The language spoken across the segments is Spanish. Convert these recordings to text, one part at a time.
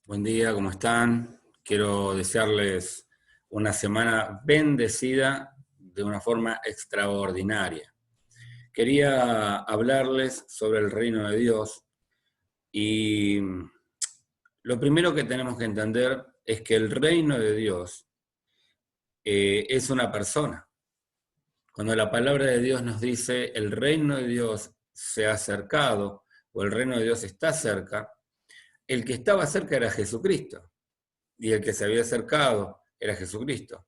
Buen día, ¿cómo están? Quiero desearles una semana bendecida de una forma extraordinaria. Quería hablarles sobre el reino de Dios y lo primero que tenemos que entender es que el reino de Dios es una persona. Cuando la palabra de Dios nos dice el reino de Dios se ha acercado o el reino de Dios está cerca, el que estaba cerca era Jesucristo. Y el que se había acercado era Jesucristo.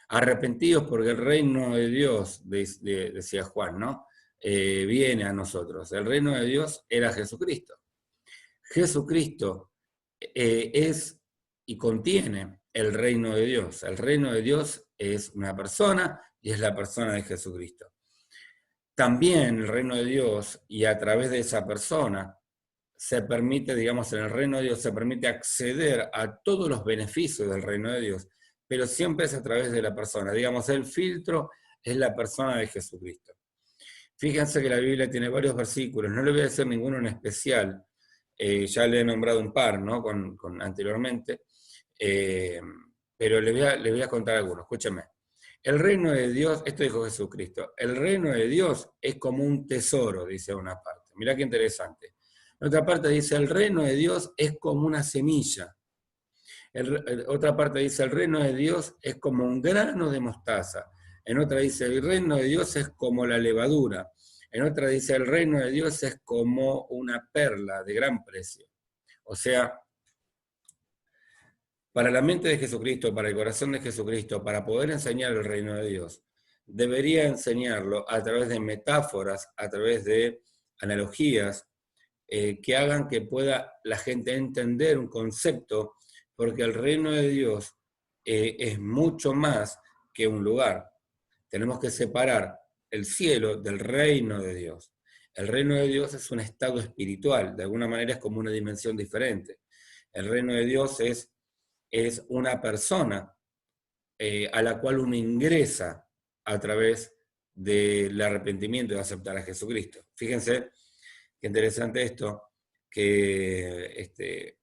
Arrepentidos porque el reino de Dios, decía Juan, ¿no? Viene a nosotros. El reino de Dios era Jesucristo. Jesucristo es y contiene el reino de Dios. El reino de Dios es una persona y es la persona de Jesucristo. También el reino de Dios y a través de esa persona se permite, digamos, en el reino de Dios se permite acceder a todos los beneficios del reino de Dios, pero siempre es a través de la persona. Digamos, el filtro es la persona de Jesucristo. Fíjense que la Biblia tiene varios versículos, no le voy a decir ninguno en especial, ya le he nombrado un par, ¿no? Anteriormente, eh, pero le voy a contar algunos, escúchenme. El reino de Dios, esto dijo Jesucristo, el reino de Dios es como un tesoro, dice una parte. Mirá qué interesante. En otra parte dice, el reino de Dios es como una semilla. Otra parte dice, el reino de Dios es como un grano de mostaza. En otra dice, el reino de Dios es como la levadura. En otra dice, el reino de Dios es como una perla de gran precio. O sea, para la mente de Jesucristo, para el corazón de Jesucristo, para poder enseñar el reino de Dios, debería enseñarlo a través de metáforas, a través de analogías, que hagan que pueda la gente entender un concepto, porque el reino de Dios es mucho más que un lugar. Tenemos que separar el cielo del reino de Dios. El reino de Dios es un estado espiritual, de alguna manera es como una dimensión diferente. El reino de Dios es una persona a la cual uno ingresa a través del arrepentimiento y de aceptar a Jesucristo. Fíjense qué interesante esto, que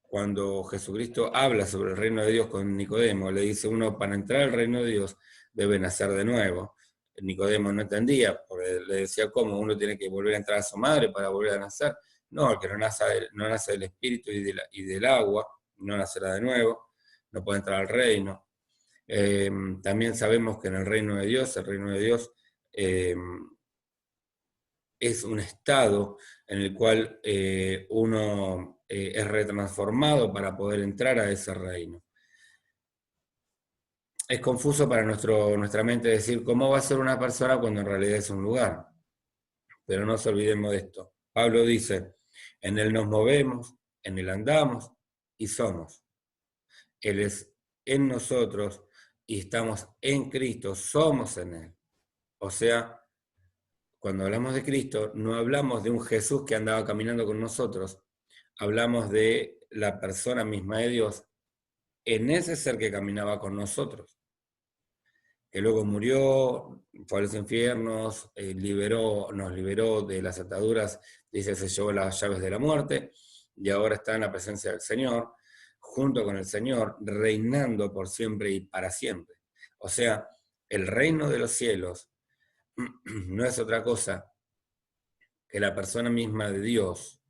cuando Jesucristo habla sobre el reino de Dios con Nicodemo, le dice uno, para entrar al reino de Dios debe nacer de nuevo. Nicodemo no entendía, porque le decía cómo uno tiene que volver a entrar a su madre para volver a nacer. No, el que no nace del espíritu y del agua, no nacerá de nuevo, no puede entrar al reino. También sabemos que en el reino de Dios eh, es un estado en el cual uno es retransformado para poder entrar a ese reino. Es confuso para nuestra mente decir cómo va a ser una persona cuando en realidad es un lugar. Pero no nos olvidemos de esto. Pablo dice, en Él nos movemos, en Él andamos y somos. Él es en nosotros y estamos en Cristo, somos en Él. O sea, cuando hablamos de Cristo, no hablamos de un Jesús que andaba caminando con nosotros, hablamos de la persona misma de Dios en ese ser que caminaba con nosotros, que luego murió, fue a los infiernos, nos liberó de las ataduras, dice, se llevó las llaves de la muerte, y ahora está en la presencia del Señor, junto con el Señor, reinando por siempre y para siempre. O sea, el reino de los cielos no es otra cosa que la persona misma de Dios,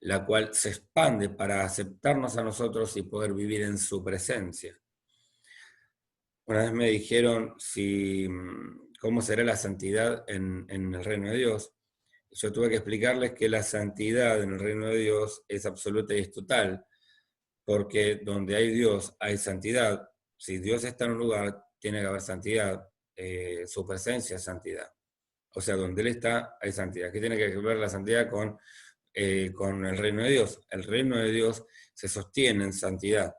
la cual se expande para aceptarnos a nosotros y poder vivir en su presencia. Una vez me dijeron cómo será la santidad en el reino de Dios. Yo tuve que explicarles que la santidad en el reino de Dios es absoluta y es total, porque donde hay Dios hay santidad. Si Dios está en un lugar, tiene que haber santidad, su presencia es santidad. O sea, donde Él está, hay santidad. ¿Qué tiene que ver la santidad con el reino de Dios? El reino de Dios se sostiene en santidad.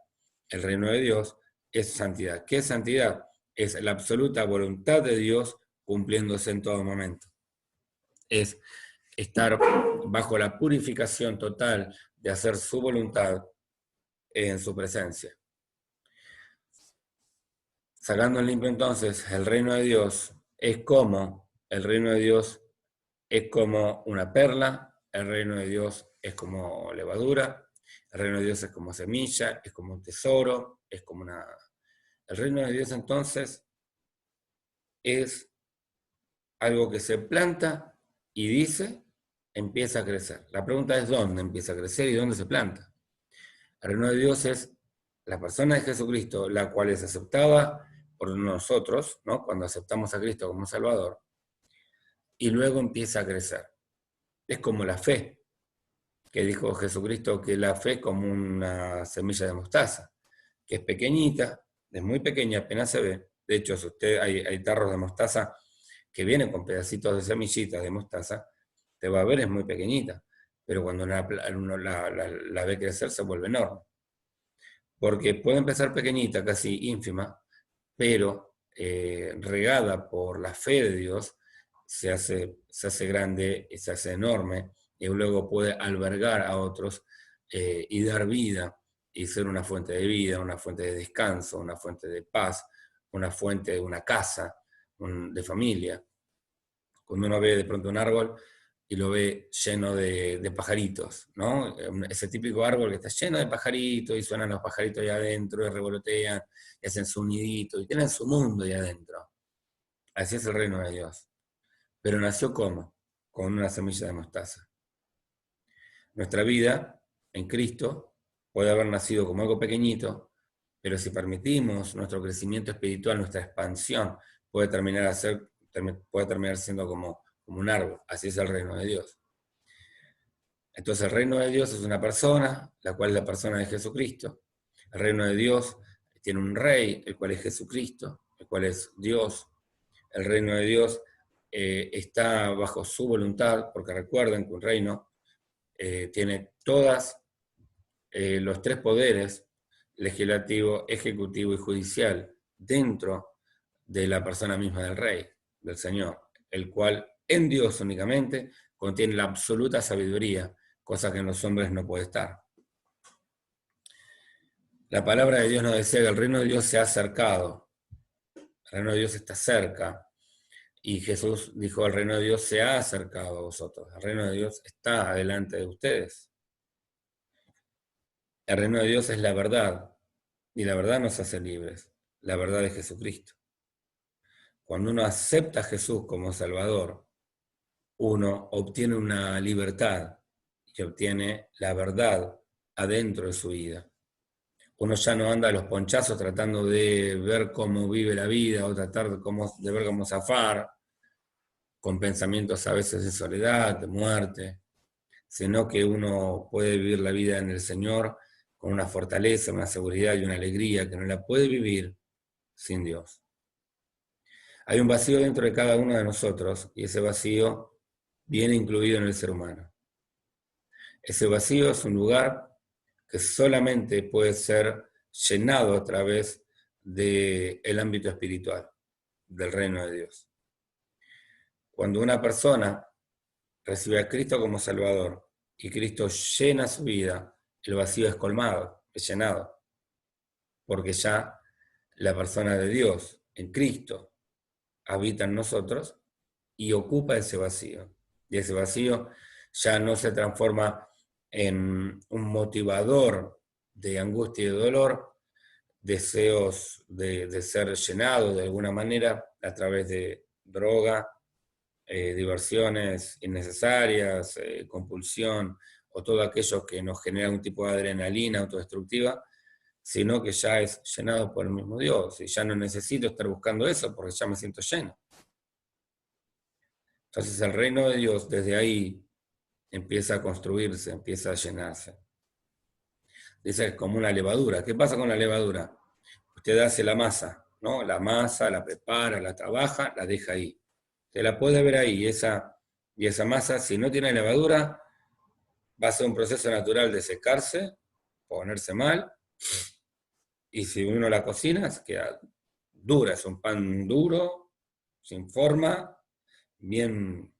El reino de Dios es santidad. ¿Qué es santidad? Es la absoluta voluntad de Dios cumpliéndose en todo momento. Es estar bajo la purificación total de hacer su voluntad en su presencia. Sacando en limpio entonces, el reino de Dios es como una perla, el reino de Dios es como levadura, El reino de Dios es como semilla, es como un tesoro, es como una... El reino de Dios entonces es algo que se planta y dice, empieza a crecer. La pregunta es dónde empieza a crecer y dónde se planta. El reino de Dios es la persona de Jesucristo, la cual es aceptada por nosotros, ¿no? Cuando aceptamos a Cristo como Salvador, y luego empieza a crecer. Es como la fe, que dijo Jesucristo que la fe es como una semilla de mostaza, que es pequeñita, es muy pequeña, apenas se ve. De hecho, si usted, hay tarros de mostaza que vienen con pedacitos de semillitas de mostaza, te va a ver, es muy pequeñita, pero cuando uno la ve crecer se vuelve enorme. Porque puede empezar pequeñita, casi ínfima, pero regada por la fe de Dios, se hace grande, se hace enorme, y luego puede albergar a otros y dar vida, y ser una fuente de vida, una fuente de descanso, una fuente de paz, una fuente de una casa, de familia. Cuando uno ve de pronto un árbol y lo ve lleno de pajaritos, ¿no? Ese típico árbol que está lleno de pajaritos y suenan los pajaritos ahí adentro y revolotean y hacen su nidito y tienen su mundo ahí adentro. Así es el reino de Dios. Pero nació ¿cómo? Con una semilla de mostaza. Nuestra vida en Cristo puede haber nacido como algo pequeñito, pero si permitimos nuestro crecimiento espiritual, nuestra expansión, puede terminar siendo como un árbol. Así es el reino de Dios. Entonces el reino de Dios es una persona, la cual es la persona de Jesucristo. El reino de Dios tiene un rey, el cual es Jesucristo, el cual es Dios. El reino de Dios está bajo su voluntad, porque recuerden que un reino tiene todos los tres poderes, legislativo, ejecutivo y judicial, dentro de la persona misma del rey, del Señor, el cual en Dios únicamente contiene la absoluta sabiduría, cosa que en los hombres no puede estar. La palabra de Dios nos decía que el reino de Dios se ha acercado, el reino de Dios está cerca, y Jesús dijo, el reino de Dios se ha acercado a vosotros, el reino de Dios está delante de ustedes. El reino de Dios es la verdad, y la verdad nos hace libres, la verdad de Jesucristo. Cuando uno acepta a Jesús como Salvador, uno obtiene una libertad y obtiene la verdad adentro de su vida. Uno ya no anda a los ponchazos tratando de ver cómo vive la vida o tratar de ver cómo zafar, con pensamientos a veces de soledad, de muerte, sino que uno puede vivir la vida en el Señor con una fortaleza, una seguridad y una alegría que no la puede vivir sin Dios. Hay un vacío dentro de cada uno de nosotros y ese vacío viene incluido en el ser humano. Ese vacío es un lugar que solamente puede ser llenado a través del ámbito espiritual, del reino de Dios. Cuando una persona recibe a Cristo como Salvador y Cristo llena su vida, el vacío es colmado, es llenado, porque ya la persona de Dios en Cristo habita en nosotros y ocupa ese vacío. Y ese vacío ya no se transforma en un motivador de angustia y de dolor, deseos de ser llenado de alguna manera a través de droga, diversiones innecesarias, compulsión, o todo aquello que nos genera un tipo de adrenalina autodestructiva, sino que ya es llenado por el mismo Dios, y ya no necesito estar buscando eso porque ya me siento lleno. Entonces el reino de Dios desde ahí empieza a construirse, empieza a llenarse. Dice, es como una levadura. ¿Qué pasa con la levadura? Usted hace la masa, ¿no? La masa, la prepara, la trabaja, la deja ahí. Se la puede ver ahí, y esa masa, si no tiene levadura, va a ser un proceso natural de secarse, ponerse mal, y si uno la cocina, se queda dura, es un pan duro, sin forma, bien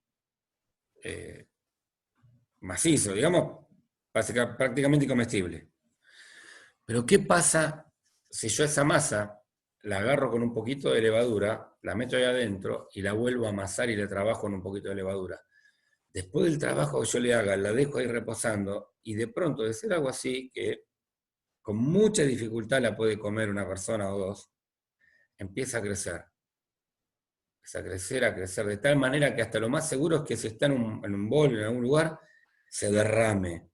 macizo, digamos, prácticamente incomestible. Pero ¿qué pasa si yo esa masa la agarro con un poquito de levadura, la meto ahí adentro y la vuelvo a amasar y la trabajo con un poquito de levadura? después del trabajo que yo le haga, la dejo ahí reposando, y de pronto de ser algo así, que con mucha dificultad la puede comer una persona o dos, empieza a crecer. Empieza a crecer, de tal manera que hasta lo más seguro es que si está en un bol, en algún lugar, se derrame,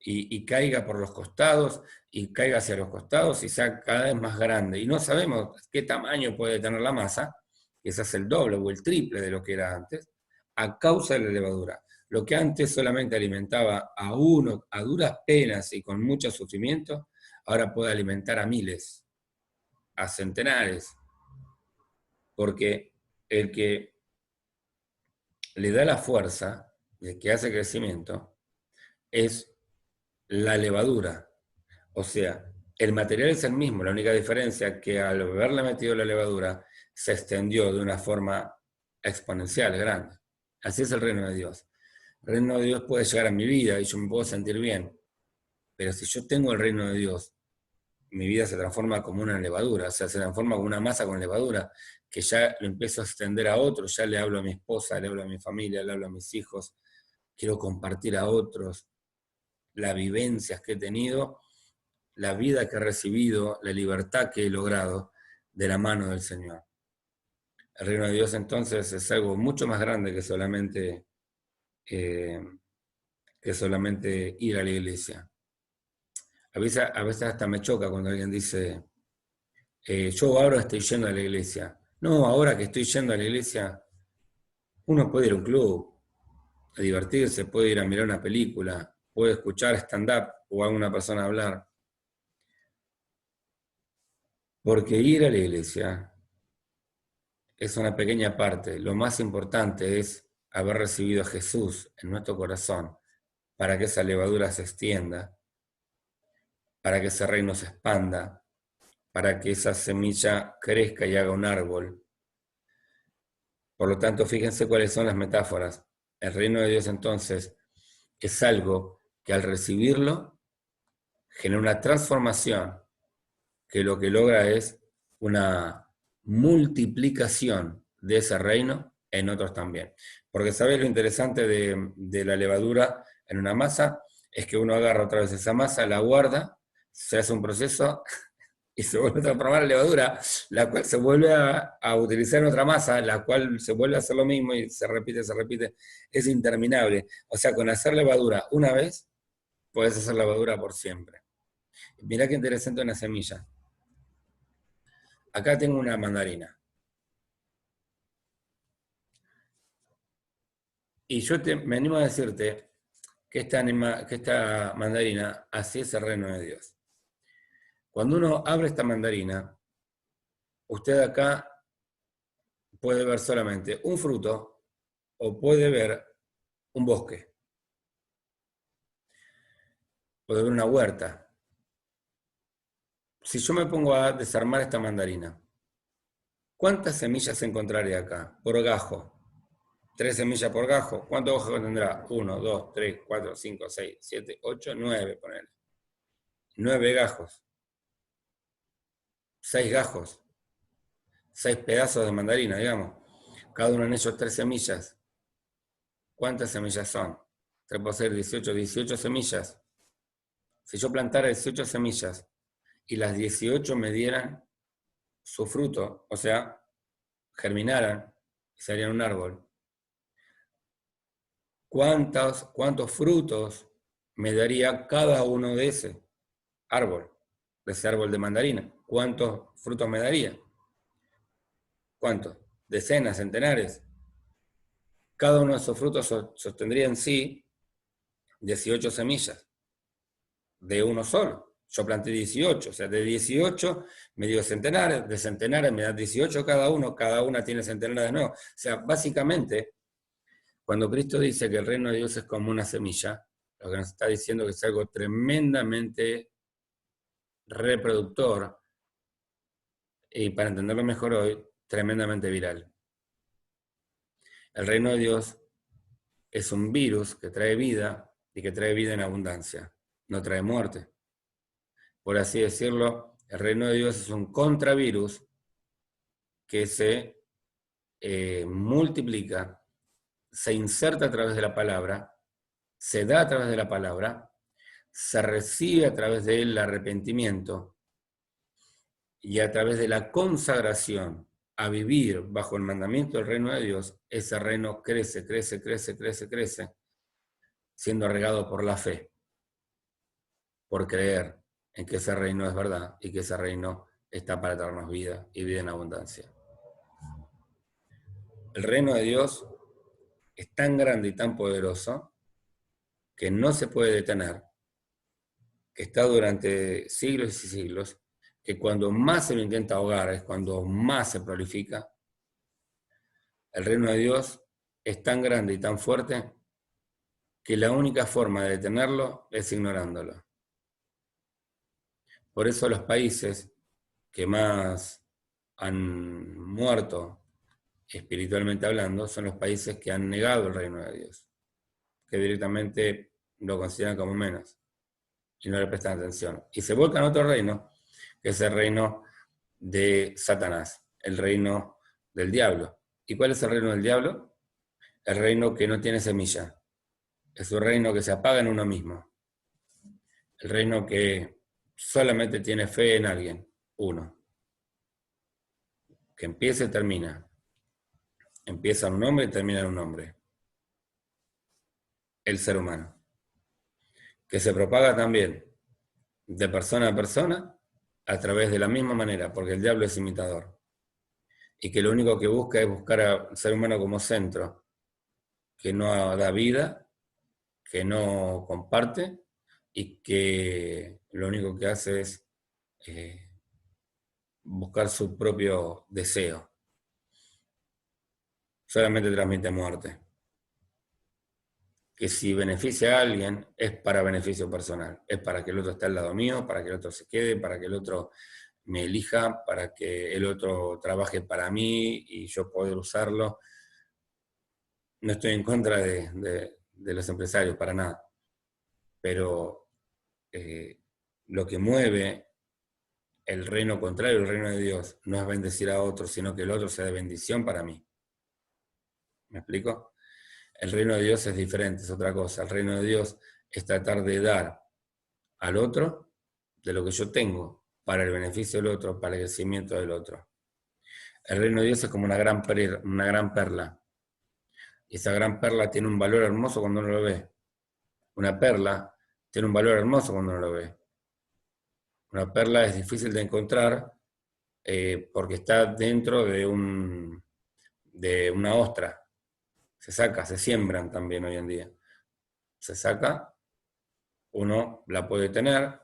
y caiga por los costados, y caiga hacia los costados, y sea cada vez más grande. Y no sabemos qué tamaño puede tener la masa, que se hace el doble o el triple de lo que era antes, a causa de la levadura. Lo que antes solamente alimentaba a uno a duras penas y con mucho sufrimiento, ahora puede alimentar a miles, a centenares, porque el que le da la fuerza, el que hace crecimiento, es la levadura. O sea, el material es el mismo, la única diferencia es que al haberle metido la levadura, se extendió de una forma exponencial, grande. Así es el reino de Dios. El reino de Dios puede llegar a mi vida y yo me puedo sentir bien, pero si yo tengo el reino de Dios, mi vida se transforma como una levadura, o sea, se transforma como una masa con levadura, que ya lo empiezo a extender a otros, ya le hablo a mi esposa, le hablo a mi familia, le hablo a mis hijos, quiero compartir a otros las vivencias que he tenido, la vida que he recibido, la libertad que he logrado de la mano del Señor. El reino de Dios entonces es algo mucho más grande eh, que solamente ir a la iglesia. A veces hasta me choca cuando alguien dice, yo ahora estoy yendo a la iglesia. No, ahora que estoy yendo a la iglesia, uno puede ir a un club, a divertirse, puede ir a mirar una película, puede escuchar stand-up o a alguna persona hablar. Porque ir a la iglesia es una pequeña parte. Lo más importante es haber recibido a Jesús en nuestro corazón para que esa levadura se extienda, para que ese reino se expanda, para que esa semilla crezca y haga un árbol. Por lo tanto, fíjense cuáles son las metáforas. El reino de Dios entonces es algo que al recibirlo genera una transformación que lo que logra es una multiplicación de ese reino en otros también. Porque ¿sabés lo interesante de la levadura en una masa? Es que uno agarra otra vez esa masa, la guarda, se hace un proceso y se vuelve a transformar en levadura, la cual se vuelve a utilizar en otra masa, la cual se vuelve a hacer lo mismo y se repite, es interminable. O sea, con hacer levadura una vez, puedes hacer levadura por siempre. Mirá qué interesante una semilla. Acá tengo una mandarina. Y yo me animo a decirte que esta mandarina así es el reino de Dios. Cuando uno abre esta mandarina, usted acá puede ver solamente un fruto o puede ver un bosque. Puede ver una huerta. Si yo me pongo a desarmar esta mandarina, ¿cuántas semillas encontraré acá? Por gajo. 3 semillas por gajo. ¿Cuántos gajos tendrá? 1, 2, 3, 4, 5, 6, 7, 8, 9, ponele. 9 gajos. 6 gajos. 6 pedazos de mandarina, digamos. Cada uno en ellos 3 semillas. ¿Cuántas semillas son? 3 por 6, 18, 18 semillas. Si yo plantara 18 semillas y las 18 me dieran su fruto, o sea, germinaran y salieran un árbol, ¿cuántos frutos me daría cada uno de ese árbol de mandarina? ¿Cuántos frutos me daría? ¿Cuántos? Decenas, centenares. Cada uno de esos frutos sostendría en sí 18 semillas de uno solo. Yo planté 18, o sea, de 18 me dio centenares, de centenares me da 18 cada uno, cada una tiene centenares de nuevo. O sea, básicamente, cuando Cristo dice que el reino de Dios es como una semilla, lo que nos está diciendo que es algo tremendamente reproductor y, para entenderlo mejor hoy, tremendamente viral. El reino de Dios es un virus que trae vida y que trae vida en abundancia, no trae muerte. Por así decirlo, el reino de Dios es un contravirus que se multiplica, se inserta a través de la palabra, se da a través de la palabra, se recibe a través del arrepentimiento y a través de la consagración a vivir bajo el mandamiento del reino de Dios, ese reino crece, crece, crece, crece, crece, siendo regado por la fe, por creer en que ese reino es verdad y que ese reino está para darnos vida y vida en abundancia. El reino de Dios es tan grande y tan poderoso que no se puede detener, que está durante siglos y siglos, que cuando más se lo intenta ahogar es cuando más se prolifica. El reino de Dios es tan grande y tan fuerte que la única forma de detenerlo es ignorándolo. Por eso los países que más han muerto espiritualmente hablando son los países que han negado el reino de Dios, que directamente lo consideran como menos y no le prestan atención. Y se volcan a otro reino, que es el reino de Satanás, el reino del diablo. ¿Y cuál es el reino del diablo? El reino que no tiene semilla. Es un reino que se apaga en uno mismo. El reino que solamente tiene fe en alguien, uno. Que empieza y termina. Empieza en un hombre y termina en un hombre. El ser humano. Que se propaga también de persona a persona a través de la misma manera, porque el diablo es imitador. Y que lo único que busca es buscar al ser humano como centro, que no da vida, que no comparte y que lo único que hace es buscar su propio deseo. Solamente transmite muerte. Que si beneficia a alguien es para beneficio personal, es para que el otro esté al lado mío, para que el otro se quede, para que el otro me elija, para que el otro trabaje para mí y yo poder usarlo. No estoy en contra de los empresarios, para nada, pero lo que mueve el reino contrario, el reino de Dios, no es bendecir a otro, sino que el otro sea de bendición para mí. ¿Me explico? El reino de Dios es diferente, es otra cosa. El reino de Dios es tratar de dar al otro de lo que yo tengo para el beneficio del otro, para el crecimiento del otro. El reino de Dios es como una gran perla. Y esa gran perla tiene un valor hermoso cuando uno lo ve. Una perla tiene un valor hermoso cuando uno lo ve. Una perla es difícil de encontrar porque está dentro de una ostra. Se saca, se siembran también hoy en día. Se saca, uno la puede tener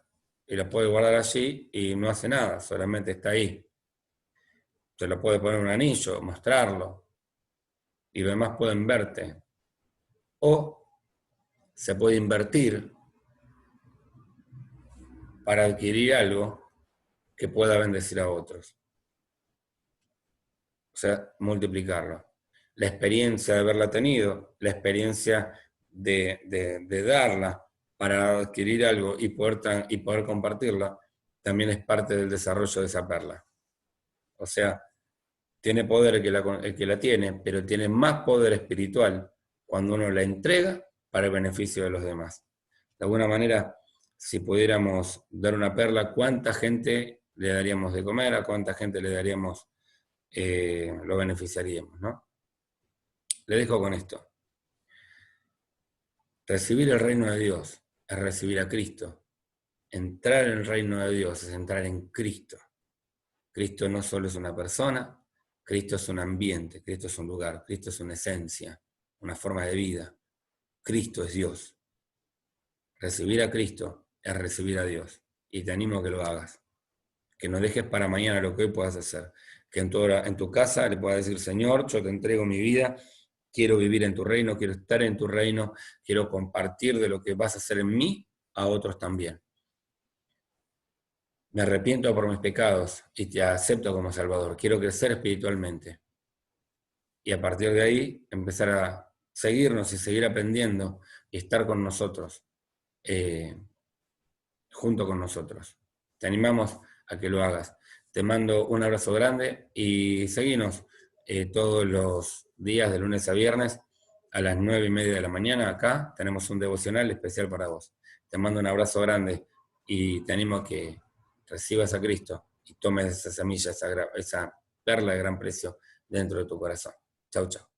y la puede guardar allí y no hace nada, solamente está ahí. Se lo puede poner un anillo, mostrarlo, y los demás pueden verte. O se puede invertir para adquirir algo que pueda bendecir a otros. O sea, multiplicarlo. La experiencia de haberla tenido, la experiencia de darla para adquirir algo y poder compartirla, también es parte del desarrollo de esa perla. O sea, tiene poder el que la tiene, pero tiene más poder espiritual cuando uno la entrega para el beneficio de los demás. De alguna manera, si pudiéramos dar una perla, ¿cuánta gente le daríamos de comer? ¿A cuánta gente le daríamos, lo beneficiaríamos, ¿no? Le dejo con esto. Recibir el reino de Dios es recibir a Cristo. Entrar en el reino de Dios es entrar en Cristo. Cristo no solo es una persona, Cristo es un ambiente, Cristo es un lugar, Cristo es una esencia, una forma de vida. Cristo es Dios. Recibir a Cristo es recibir a Dios. Y te animo a que lo hagas. Que no dejes para mañana lo que hoy puedas hacer. Que en tu casa le puedas decir, Señor, yo te entrego mi vida, quiero vivir en tu reino, quiero estar en tu reino, quiero compartir de lo que vas a hacer en mí a otros también. Me arrepiento por mis pecados y te acepto como Salvador. Quiero crecer espiritualmente. Y a partir de ahí empezar a seguirnos y seguir aprendiendo y estar con nosotros, junto con nosotros. Te animamos a que lo hagas. Te mando un abrazo grande y seguinos todos los días de lunes a viernes a las 9:30 de la mañana, acá tenemos un devocional especial para vos. Te mando un abrazo grande y te animo a que recibas a Cristo y tomes esa semilla, esa perla de gran precio dentro de tu corazón. Chau, chau.